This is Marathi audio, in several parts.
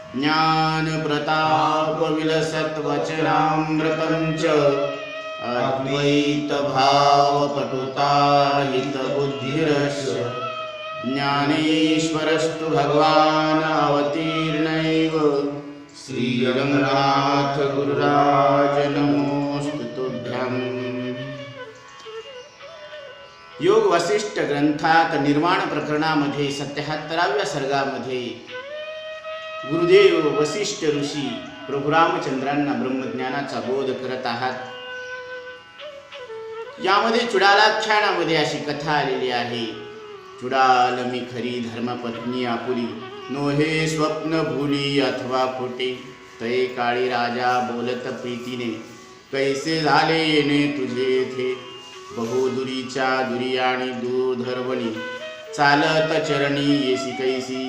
ज्ञान प्रताप विलसत वचनामृतं च अद्वैत भाव पटुता हित बुद्धिरस्य ज्ञानेश्वरस्तु भगवान् अवतीर्णैव श्रीरंगनाथ गुरुराज नमोस्तु तुभ्यम्। योग वसिष्ठ ग्रंथात निर्माण प्रकरणामध्ये 77व्या सर्गामध्ये गुरुदेव वसिष्ठ ऋषी प्रभू रामचंद्रांना ब्रह्मज्ञानाचा बोध करत आहात। यामध्ये चुडालाख्यानामध्ये अशी कथा आलेली आहे। चुडाल मी खरी धर्मपत्नी आपुली, नोहे स्वप्न भूली अथवा खोटे, तय काळी राजा बोलत प्रीतीने, कैसे झाले येणे तुझे येथे, बहुदुरीच्या दुरी आणि दूधर्वणी, चालत चरणी येसी कैसी,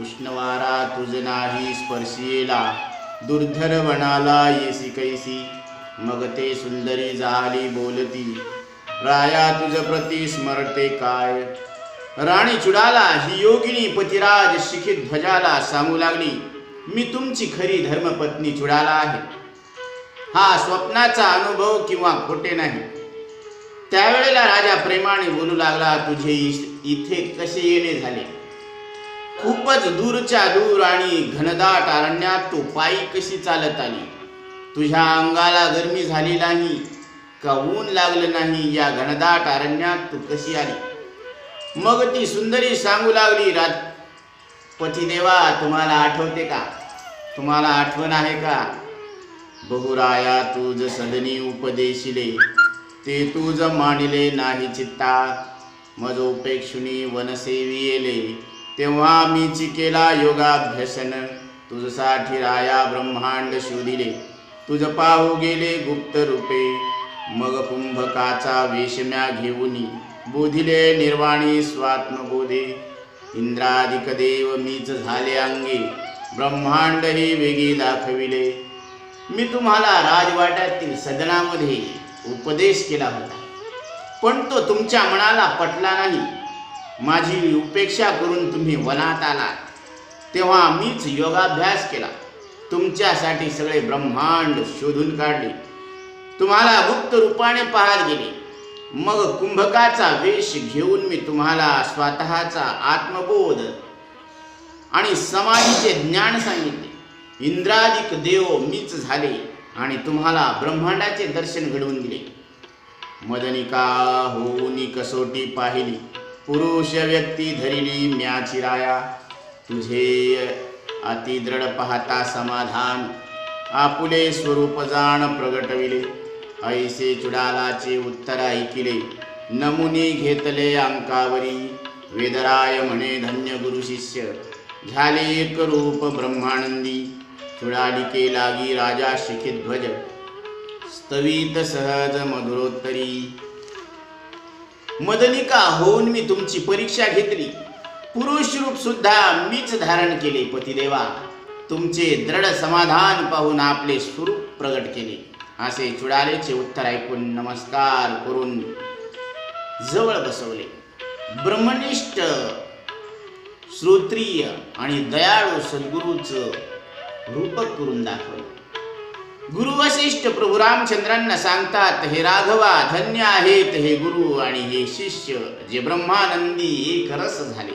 उष्णवारा तुझ नाही स्पर्शियेला, दुर्धर वनाला येसी कैसी, मग ते सुंदरी झाली बोलती, राया तुझ प्रति स्मरते काय। राणी चुडाला ही योगिनी पतिराज शिखित ध्वजाला सांगू लागली, मी तुमची खरी धर्मपत्नी चुडाला आहे। हा स्वप्नाचा अनुभव किंवा खोटे नाही। त्यावेळेला राजा प्रेमाने बोलू लागला, तुझे इथे कसे येणे झाले, खूपच दूरच्या दूर आणि घनदाट अरण्यात तू पायी कशी चालत आली, तुझ्या अंगाला गरमी झाली नाही का ऊन लागलं नाही, या घनदाट अरण्यात तू कशी आली। मग ती सुंदरी सांगू लागली, पतिदेवा तुम्हाला आठवते का, तुम्हाला आठवण आहे का, बहुराया तुझ सदनी उपदेशिले, ते तुझ मानिले नाही चित्ता, मज उपेक्षुनी वनसेवी येले, तेव्हा मीची केला योगाभ्यसन, तुझसाठी राया ब्रह्मांड शोधिले, तुझ पाहू गेले गुप्त रूपे, मग कुंभकाचा वेशम्या घेऊनी, बोधिले निर्वाणी स्वात्मबोधे, इंद्रादिक देव मीच झाले अंगे, ब्रह्मांड ही वेगळी दाखविले। मी तुम्हाला राजवाड्यातील सदनामध्ये उपदेश केला होता, पण तो तुमच्या मनाला पटला नाही। माझी उपेक्षा करून तुम्ही वनात आलात, तेव्हा मीच योगाभ्यास केला, तुमच्यासाठी सगळे ब्रह्मांड शोधून काढले, तुम्हाला गुप्त रूपाने पाहत गेले, मग कुंभकाचा वेश घेऊन मी तुम्हाला स्वतःचा आत्मबोध आणि समाधीचे ज्ञान सांगितले। इंद्रादिक देव मीच झाले आणि तुम्हाला ब्रह्मांडाचे दर्शन घडवून दिले। मदनिका होऊनी कसोटी पाहिली, पुरुष व्यक्ती धरिली म्याची राया, तुझे अतिदृढ पाहता समाधान, आपुले स्वरूप जाण प्रगटविले, ऐसे चुडालाचे उत्तर ऐकिले, नमुनी घेतले अंकावरी, वेदराय म्हणे धन्य गुरु शिष्य, झाले एक रूप ब्रह्मानंदी, चुडालिके लागी राजा शिखित ध्वज, स्तवित सहज मधुरोत्तरी। मदनिका होऊन मी तुमची परीक्षा घेतली, पुरुष रूप सुद्धा मीच धारण केले। पतिदेवा तुमचे दृढ समाधान पाहून आपले स्वरूप प्रगट केले। असे चुडालेचे उत्तर ऐकून नमस्कार करून जवळ बसवले। ब्रह्मनिष्ठ श्रोत्रिय आणि दयाळू सद्गुरूचं रूपक करून दाखवलं। गुरु वसिष्ठ प्रभू रामचंद्रांना सांगतात, हे राघवा धन्य आहेत हे गुरु आणि हे शिष्य, जे ब्रह्मानंदी एक रस झाले।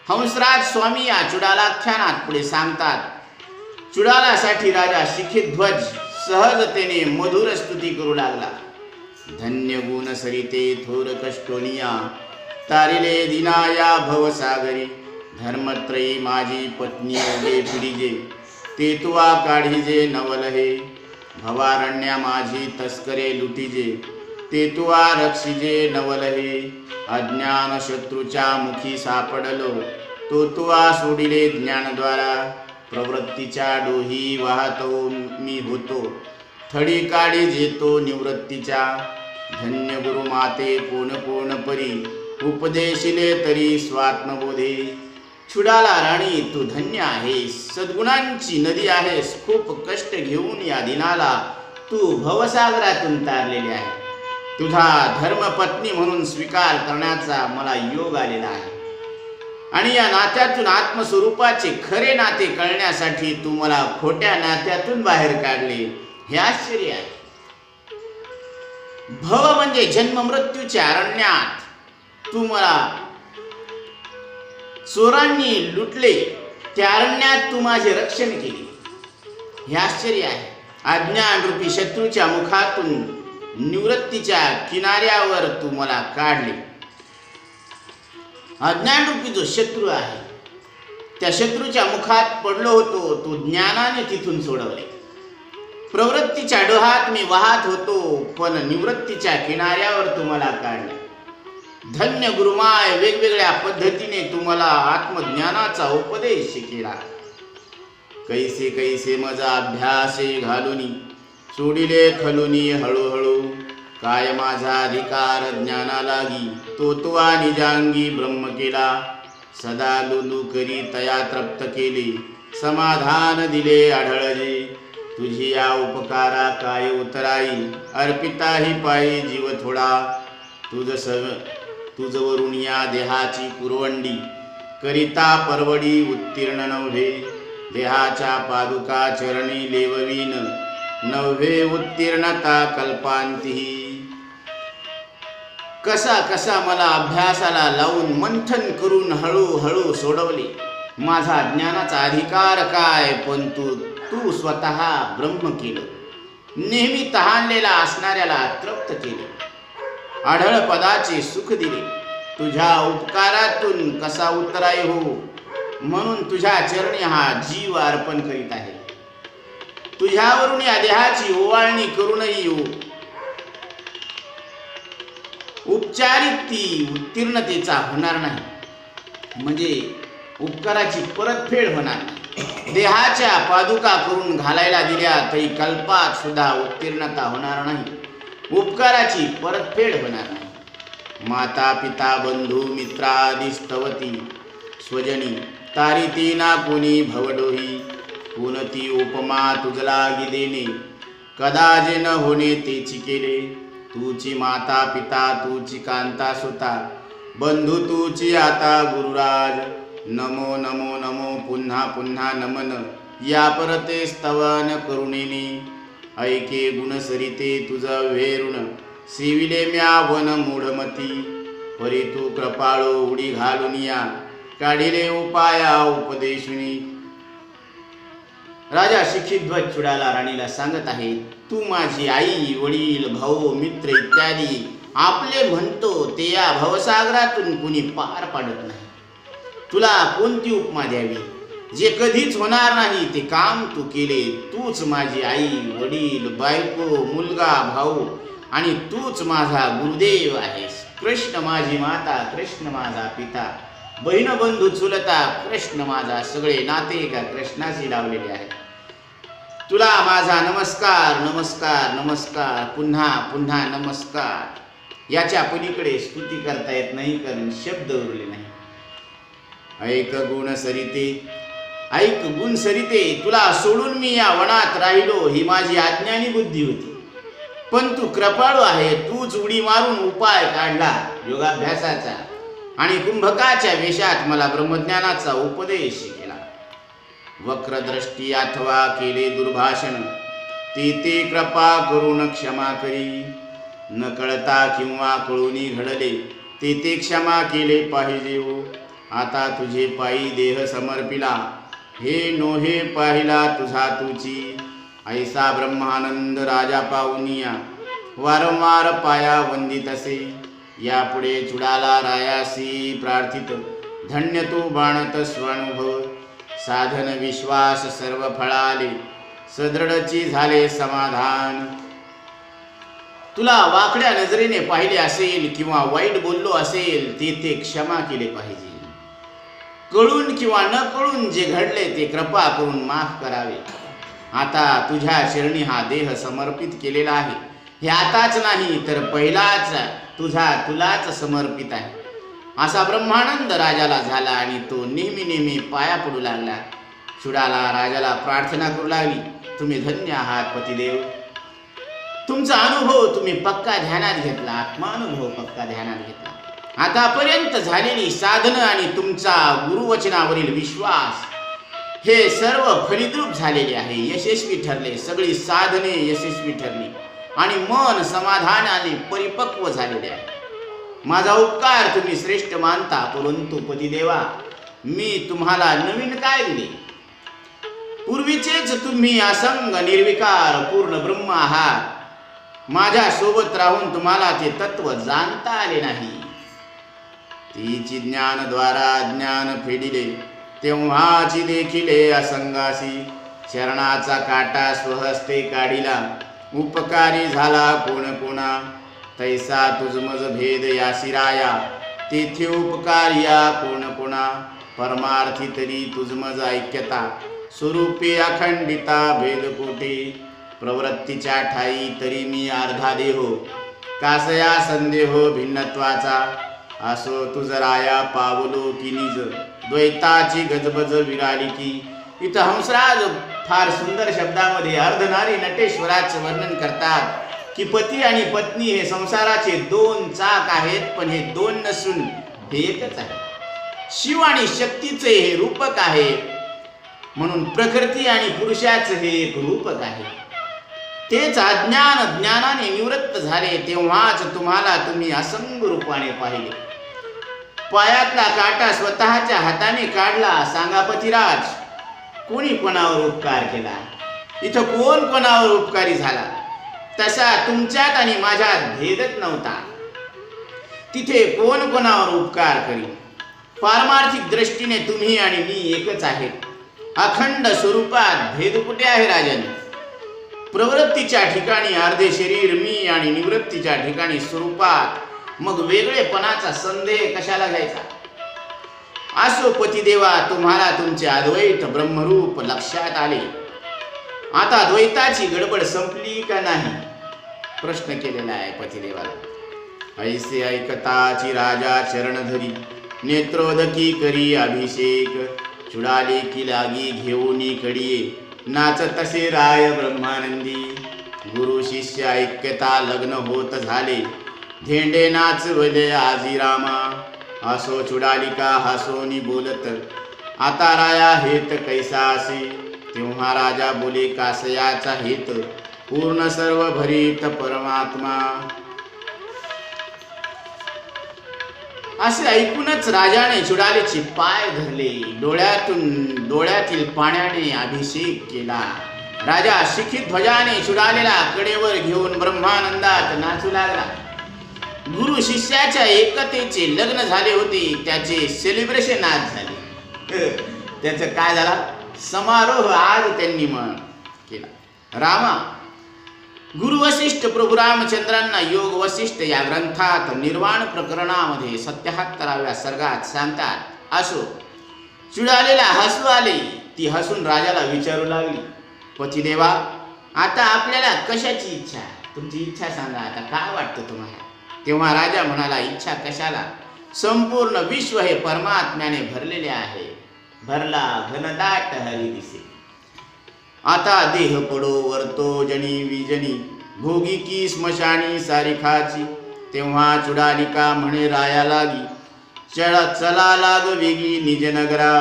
हंसराज स्वामी या चुडालाख्यानात पुढे सांगतात, चुडालासाठी राजा शिखित ध्वज सहजतेने मधुर स्तुती करू लागला। धन्य गुण सरिते थोर कष्टोनिया, तारिले दिनाया भवसागरी, धर्मत्रयी माझी पत्नी ओगे पिढीजे, ते तुवा काढीजे नवलहे, भवारण्या माझी तस्करे लुटीजे, ते तुवा रक्षिजे नवलहे, अज्ञान शत्रूच्या मुखी सापडलो, तो तुवा सोडिले ज्ञानद्वारा, प्रवृत्तीच्या डोही वाहतो मी होतो, थडी काढी जेतो निवृत्तीच्या, धन्य गुरु माते कोण कोण परी, उपदेशिले तरी स्वात्मबोधे। चुडाला राणी तू धन्य आहेस, सद्गुणांची नदी आहेस, खूप कष्ट घेऊन या दिनाला तू भवसागरातून तारलेली आहे। तुझा धर्मपत्नी म्हणून स्वीकार करण्याचा मला योग आलेला आहे। आणि या नात्यातून आत्मस्वरूपाचे खरे नाते कळण्यासाठी तू मला खोट्या नात्यातून बाहेर काढले, हे आश्चर्य आहे. भव म्हणजे जन्म मृत्यूच्या अरण्यात तू मला चोरांनी लुटले, त्या अरण्यात तू माझे रक्षण केले, हे आश्चर्य आहे. अज्ञान रूपी शत्रूच्या मुखातून निवृत्तीच्या किनाऱ्यावर तू मला काढले. अज्ञान रूपी जो शत्रू आहे त्या शत्रूच्या मुखात पडलो होतो, तू ज्ञानाने तिथून सोडवले. प्रवृत्तीच्या डोहात मी वाहत होतो, पण निवृत्तीच्या किनाऱ्यावर तू मला काढले. धन्य गुरुमाय, वेगवेगळ्या पद्धतीने तू मला आत्मज्ञानाचा उपदेश केला. कैसे कैसे मजा अभ्यासे घालुनी, सोडिले खलुनी हळूहळू. काय माझा अधिकार ज्ञाना लागी, तो तुवा निजांगी ब्रह्म केला. सदा लुलू करी तया तृप्त केले, समाधान दिले आढळजे. तुझी या उपकारा काय उतराई, अर्पिता ही पायी जीव थोडा. तुझवरून या देहाची पुरवंडी, करिता परवडी उत्तीर्ण नव्हे. देहाच्या पादुका चरणी लेववीन, नव्हे उत्तीर्णता कल्पांती. कसा कसा मला अभ्यासाला लावून मंथन करून हळूहळू सोडवले. माझा ज्ञानाचा अधिकार काय, पण तू स्वतः ब्रह्म केलं. नेहमी तहानलेला असणाऱ्याला तृप्त केले, आढळ पदाचे सुख दिले. तुझ्या उपकारातून कसा उतराय हो, म्हणून तुझ्या चरणी हा जीव अर्पण करीत आहे. तुझ्यावरून या देहाची ओवाळणी करूनही येऊ, उपचारित ती उत्तीर्णतेचा होणार नाही, म्हणजे उपकाराची परतफेड होणार नाही. देहाच्या पादुका करून घालायला दिल्या तरी कल्पात सुद्धा उत्तीर्णता होणार नाही, उपकाराची परतफेड होणार नाही. माता पिता बंधू मित्रादी स्तवती, स्वजनी तारिती ना कोणी भवडोही. कोणती उपमा तुझला गिदेने, कदा जे न होणे तेची केले. तूची माता पिता तूची कांता सुता, बंधू तूची आता गुरुराज. नमो नमो नमो पुन्हा पुन्हा नमन, या परते स्तवन करुणेने. ऐके गुण सरिते तुझ वेरुण, सेविले म्या वन मूढमती. परी तू कृपाळो उडी घालून या, काढिले उपाया उपदेशुनी. राजा शिखिध्वज चुडाला राणीला सांगत आहे, तू माझी आई वडील भाऊ मित्र इत्यादी आपले म्हणतो ते या भवसागरातून कुणी पार पाडत नाही. तुला कोणती उपमा द्यावी, जे कधीच होणार नाही ते काम तू केले. तूच माझी आई वडील बायको मुलगा भाऊ आणि तूच माझा गुरुदेव आहेस. कृष्ण माझी माता, कृष्ण माझा पिता, बहीण बंधू चुलता, कृष्ण माझा. सगळे नाते एका कृष्णाशी लावलेले आहेत. तुला माझा नमस्कार नमस्कार नमस्कार, पुन्हा पुन्हा नमस्कार. याच्या पलीकडे स्तुती करता येत नाही, कारण शब्द उरले नाही. ऐक गुण सरिते, ऐक गुण सरिते, तुला सोडून मी या वनात राहिलो ही माझी अज्ञानी बुद्धी होती. पण तू कृपाळू आहे, तूच उडी मारून उपाय काढला योगाभ्यासाचा आणि कुंभकाच्या वेशात मला ब्रह्मज्ञानाचा उपदेश केला. वक्रदृष्टी अथवा केले दुर्भाषण, ते कृपा करून क्षमा करी. न कळता किंवा कळूनी घडले, ते क्षमा केले पाहिजे हो. आता तुझे पायी देह समर्पिला, हे नोहे पाहिला तुझा तुची. ऐसा ब्रह्मानंद राजा पाहुनिया, वारंवार पाया वंदित असे. यापुढे चुडाला रायासी प्रार्थित, धन्य तू बाणत स्वानुभव. साधन विश्वास सर्व फळाले, सदृढची झाले समाधान. तुला वाकड्या नजरेने पाहिले असेल किंवा वाईट बोललो असेल, ते क्षमा केले पाहिजे. कळून किंवा न कळून जे घडले ते कृपा करून माफ करावे. आता तुझ्या चरणी हा देह समर्पित केलेला आहे. हे आताच नाही तर पहिलाच तुलाच समर्पित आहे. असा ब्रह्मानंद राजाला झाला आणि तो नेहमी नेहमी पाया पडू लागला. चुडाला राजाला प्रार्थना करू लागली, तुम्ही धन्य आहात पतिदेव. तुमचा अनुभव तुम्ही पक्का ध्यानात घेतला, आत्मानुभव पक्का ध्यानात घेतला. आतापर्यंत झालेली साधनं आणि तुमचा गुरुवचनावरील विश्वास हे सर्व फलिद्रूप झालेले आहे, यशस्वी ठरले. सगळी साधने यशस्वी ठरली आणि मन समाधानाने परिपक्व झालेले आहे. माझा उपकार तुम्ही श्रेष्ठ मानता, परंतु पतिदेवा मी तुम्हाला नवीन काय दिले? पूर्वीचेच तुम्ही असंग निर्विकार पूर्ण ब्रह्म आहात. माझ्या सोबत राहून तुम्हाला ते तत्व जाणता आले नाही. तीची ज्ञानद्वारा ज्ञान फेडिले, तेव्हाची देखिले असंगासी. शरणाचा काटा स्वहस्ते काढिला, उपकारी झाला कोण कोणा. तैसा तुझमज भेद यासी राया, तेथे उपकार्या कोण कोणा. परमार्थी तरी तुझमज ऐक्यता, स्वरूपे अखंडिता भेद कोटी. प्रवृत्तीच्या ठाई तरी मी अर्धा देहो, कासया संदेहो भिन्नत्वाचा. असो तुझ राया पावलो की निज, द्वैताची गजबज विराली की. इथं हंसराज फार सुंदर शब्दामध्ये अर्धनारी नटेश्वराचं वर्णन करतात की पती आणि पत्नी हे संसाराचे दोन चाक आहेत, पण हे दोन नसून हे एकच आहे. शिव आणि शक्तीचे हे रूपक आहे, म्हणून प्रकृती आणि पुरुषाचे हे एक रूपक आहे. तेच अज्ञान ज्ञानाने निवृत्त झाले, तेव्हाच तुम्ही असंग रूपाने पाहिले. पायातला काटा स्वतःच्या हाताने काढला. सांगा पतिराज, कोणी कोणावर उपकार केला? इथं कोण कोणावर उपकारी झाला? तसा तुमच्यात आणि माझ्यात भेदच नव्हता. तिथे कोण कोणावर उपकार करी? पारमार्थिक दृष्टीने तुम्ही आणि मी एकच आहे. अखंड स्वरूपात भेद कुठे आहे राजन? प्रवृत्तीच्या ठिकाणी अर्धे शरीर मी आणि निवृत्तीच्या ठिकाणी स्वरूपात मग वेगळेपणाचा संदेह कशाला घ्यायचा? असो पतिदेवा, तुम्हाला तुमचे अद्वैत ब्रह्मरूप लक्षात आले. आता द्वैताची गडबड संपली का नाही? प्रश्न केलेला आहे पतिदेवाला. ऐसे ऐकताची राजा चरण धरी, नेत्रोदकी करी अभिषेक. चुडाले की लागी घेऊनी कडिये, नाच तसे राय ब्रह्मानंदी. गुरु शिष्य ऐक्यता लग्न होत झाले, धेंडे नाचवले आजी रामा. असो चुडालिका हसोनी बोलत, आता राया हेत कैसा असे. तेव्हा राजा बोले, कासयाचा हेत पूर्ण सर्व भरीत परमात्मा. असे ऐकूनच राजाने चुडालीचे पाय धरले, डोळ्यातील पाण्याने अभिषेक केला. राजा शिखित ध्वजाने चुडालेला कडेवर घेऊन ब्रह्मानंदात नाचू लागला. गुरु शिष्याच्या एकतेचे लग्न झाले होते, त्याचे सेलिब्रेशन आज झाले. त्याचं काय झाला? समारोह आज त्यांनी केला. रामा, गुरु वशिष्ठ प्रभू रामचंद्रांना योग वशिष्ठ या ग्रंथात निर्वाण प्रकरणामध्ये 77व्या सर्गात सांगतात. असो चुडालेला हसू आले. ती हसून राजाला विचारू लागली, पतिदेवा आता आपल्याला कशाची इच्छा? तुमची इच्छा सांगा, आता काय वाटतं तुम्हाला? तेव्हा राजा म्हणाला, इच्छा कशाला? संपूर्ण विश्व हे परमात्म्याने भरलेले आहे. भरला घनदाट हरी दिसे. आता देह पडो वर्तो जनी विजनी, भोगी की स्मशानी सारिखाची. तेव्हा चुडालिका म्हणे राया लागी, चला लाग वेगी निज नगरा.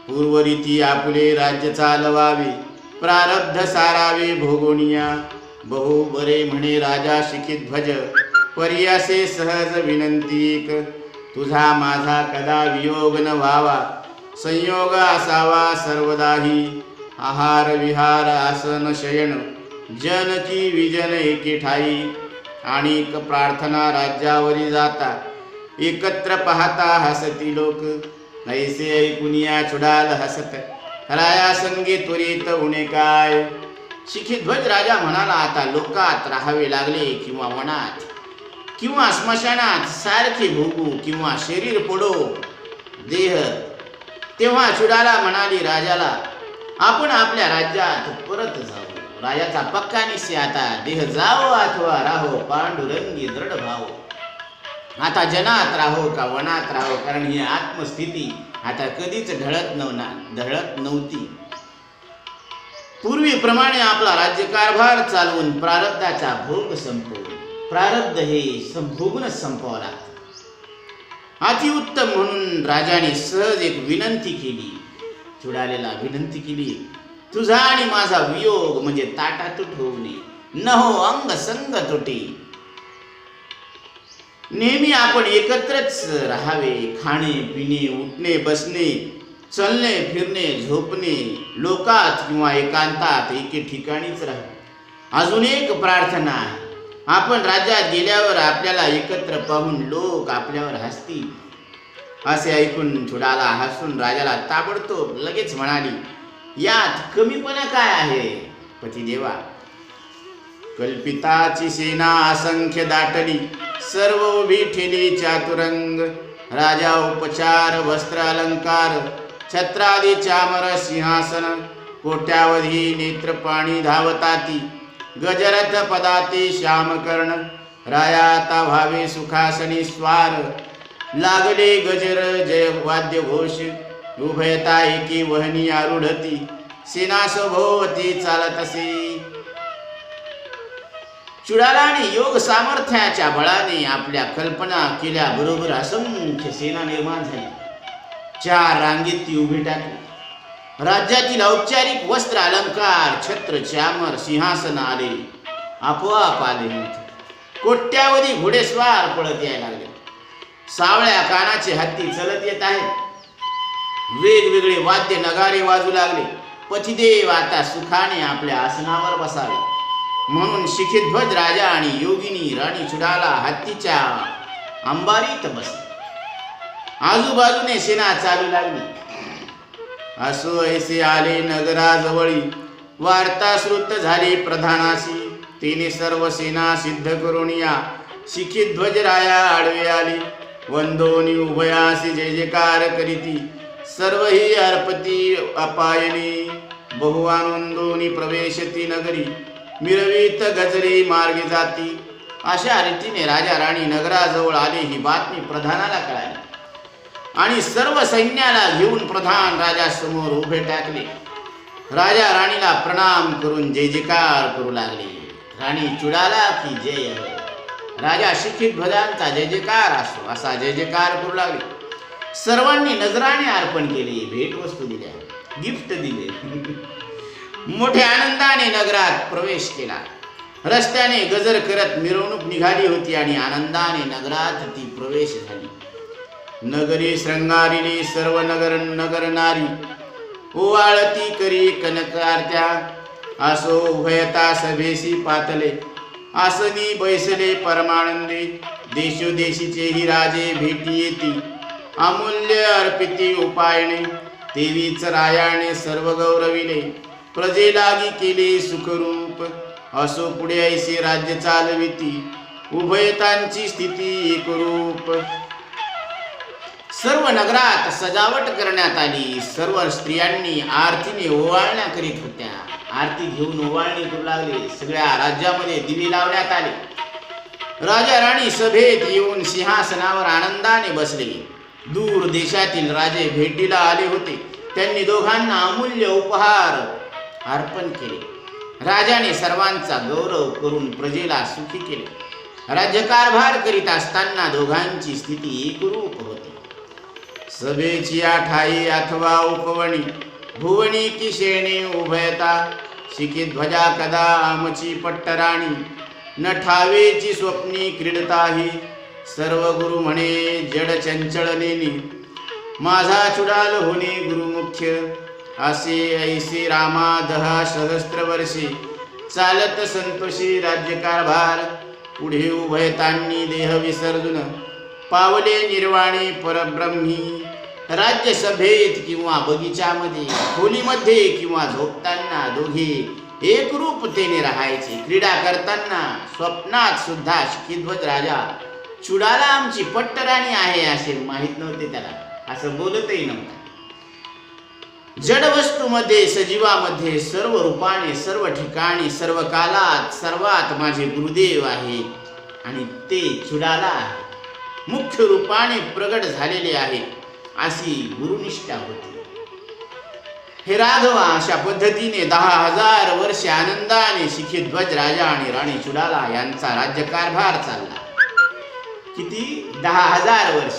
पूर्वरीती आपुले राज्य चालवावे, प्रारब्ध सारावे भोगोनिया. बहु बरे म्हणे राजा शिखित ध्वज, पर्यासे सहज विनंतीक. तुझा माझा कदा वियोग न व्हावा, संयोग असावा सर्वदाही. आहार विहार आसन शयन, जन की विजन एके ठाई. आणिक प्रार्थना राज्यावरी जाता, एकत्र पाहता हसती लोक. ऐसे ऐकुनिया चुडाल हसत, राया संगे त्वरित उणे काय. शिखिध्वज राजा म्हणाला, आता लोकात राहावे लागले किंवा वनात किंवा स्मशानात सारखे भोगू किंवा शरीर पडो देह. तेव्हा चुडाला म्हणाली राजाला, आपण आपल्या राज्यात परत जाऊ. राजाचा पक्का निश्चय आता, देह जाओ अथवा राहो, पांडुरंगी दृढ भाव. आता जनात राहो का वनात राहो, कारण ही आत्मस्थिती आता कधीच ढळत नव्हती. पूर्वीप्रमाणे आपला राज्यकारभार चालवून प्रारब्धाचा भोग संपवून, प्रारब्ध हे भोगूनच संपवावं लागतं. अतिउत्तम म्हणून राजाने सहज एक विनंती केली. चुडालेला विनंती केली, तुझा आणि माझा वियोग म्हणजे ताटातूट होऊ नये, न हो अंग संग तुटे. नेहमी आपण एकत्रच राहावे. खाणे पिणे उठणे बसणे चलणे फिरणे झोपणे लोकात किंवा एकांतात एके ठिकाणीच राहावे. अजून एक प्रार्थना आहे, आपण राज्यात गेल्यावर आपल्याला एकत्र पाहून लोक आपल्यावर हसतील. असे ऐकून चुडाला हसून राजाला ताबडतोब लगेच म्हणाली, यात कमीपणा काय आहे पतिदेवा? कल्पिताची सेना असंख्य दाटली, सर्व उभी ठेली चातुरंग. राजा उपचार वस्त्र अलंकार, छत्रादी चामर सिंहासन. कोट्यावधी नेत्रपाणी धावताती, गजरथ पदाती श्यामकर्ण. रायाता भावे सुखासनी स्वार, लागले गजर जय वाद्य घोष. उभयता एकी वहनी आरूढती, सेनासभोवती चालत असे. चुडालाने योग सामर्थ्याच्या बळाने आपल्या कल्पना केल्याबरोबर असंख्य सेना निर्माण झाली. 4 रांगेत ती उभी टाकली. राज्यातील औपचारिक वस्त्र अलंकार छत्र चामर सिंहासन आले, आपोआप आले होते. कोट्यावधी घोडेस्वार पळत यायला लागले. सावळ्या कानाचे हत्ती चलत येत आहेत. वेगवेगळे वाद्य नगारे वाजू लागले. पतिदेव आता सुखाने आपल्या आसनावर बसावे म्हणून शिखिध्वज राजा आणि योगिनी राणी चुडाला हत्तीच्या अंबारीत बसले. आजूबाजूने सेना चालू लागली. असो ऐसे आले नगराजवळी, वार्ता श्रुत झाली प्रधानाशी. तिने सर्व सेना सिद्ध करून या शिखिध्वज राया आडवे आली. वंदोनी उभयासी जय जयकार करीती, सर्व ही अर्पती अपायनी. बहुआनंदोनी प्रवेशती नगरी, मिरवीत गजरी मार्गी जाती. अशा रीतीने राजा राणी नगराजवळ आले. ही बातमी प्रधानाला कळाली आणि सर्व सैन्याला घेऊन प्रधान राजासमोर उभे टाकले. राजा राणीला प्रणाम करून जय जयकार करू लागले. राणी चुडाला की जय, राजा शिखिध्वजांचा जय जयकार असो असा जय जयकार करू लागले. सर्वांनी नजराने अर्पण केले, भेटवस्तू दिल्या, गिफ्ट दिले. मोठ्या आनंदाने नगरात प्रवेश केला. रस्त्याने गजर करत मिरवणूक निघाली होती आणि आनंदाने नगरात ती प्रवेश झाली. नगरी श्रंगारिली सर्व नगर नारी, ओवाळती करी कनक आरत्या. असो उभयता सभेसी पातले, आसनी बैसले परमानंदे. देशोदेशीचेही राजे भेटी येती, अमूल्य अर्पिती उपायने. तेवीच रायाने सर्व गौरविले, प्रजेलागी केले सुखरूप. असो पुढे ऐसे राज्य चालविती, उभयतांची स्थिती एकरूप. सर्व नगरात सजावट करण्यात आली. सर्व स्त्रियांनी आरतीने ओवाळण्या करीत होत्या. आरती घेऊन ओवाळणी करू लागले. सगळ्या राज्यामध्ये दिवे लावण्यात आले. राजा राणी सभेत येऊन सिंहासनावर आनंदाने बसले. दूर देशातील राजे भेटीला आले होते. त्यांनी दोघांना अमूल्य उपहार अर्पण केले. राजाने सर्वांचा गौरव करून प्रजेला सुखी केले. राज्यकारभार करीत असताना दोघांची स्थिती एकरूप होती. सभेची ठाई अथवा उपवणी, भुवनी की शेणे उभयता. शिखिध्वजा कदा आमची पट्टराणी, न ठावेची स्वप्नी क्रीडताही. सर्व गुरु म्हणे जड चंचल नेनी, माझा चुडाल होणे गुरुमुख्य. असे ऐसे रामा 10 सहस्त्र वर्षे, चालत संतोषी राज्यकारभार. पुढे उभयतांनी देह विसर्जून, पावले निर्वाणी परब्रह्मी. राज्यसभेत किंवा बगीच्यामध्ये, खोलीमध्ये किंवा झोपताना दोघे एकरूपतेने राहायचे. क्रीडा करताना स्वप्नात सुद्धा शिखिध्वज राजा चुडाला आमची पट्टराणी आहे असे माहीत नव्हते त्याला, असं बोलतही नव्हता. जडवस्तूमध्ये सजीवामध्ये सर्व रूपाने सर्व ठिकाणी सर्व कालात सर्वात माझे गुरुदेव आहे आणि ते चुडाला आहे. मुख्य रूपाने प्रगट झालेले आहे अशी गुरुनिष्ठा होती. हे राघवा, अशा पद्धतीने 10,000 वर्षे आनंदाने शिखिध्वज राजा आणि राणी चुडाला यांचा राज्यकारभार चालला. किती? 10,000 वर्ष.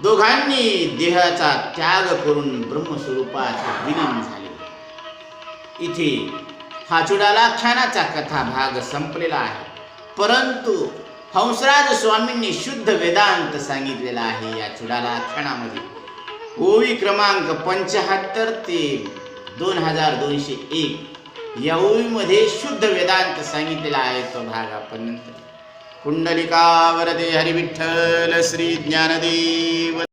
दोघांनी देहाचा त्याग करून ब्रह्मस्वरूपात विलीन झाले. इथे हा चुडालाख्यानाचा कथा भाग संपलेला आहे. परंतु हंसराज स्वामींनी शुद्ध वेदांत सांगितलेला आहे या चुडालाख्यानामध्ये. ओवी क्रमांक 75 ते 2201 या ओवीमध्ये शुद्ध वेदांत सांगितलेला आहे. तो भाग आपण नंतर. पुंडलिका वरदे हरी विठ्ठल श्री ज्ञानदेव.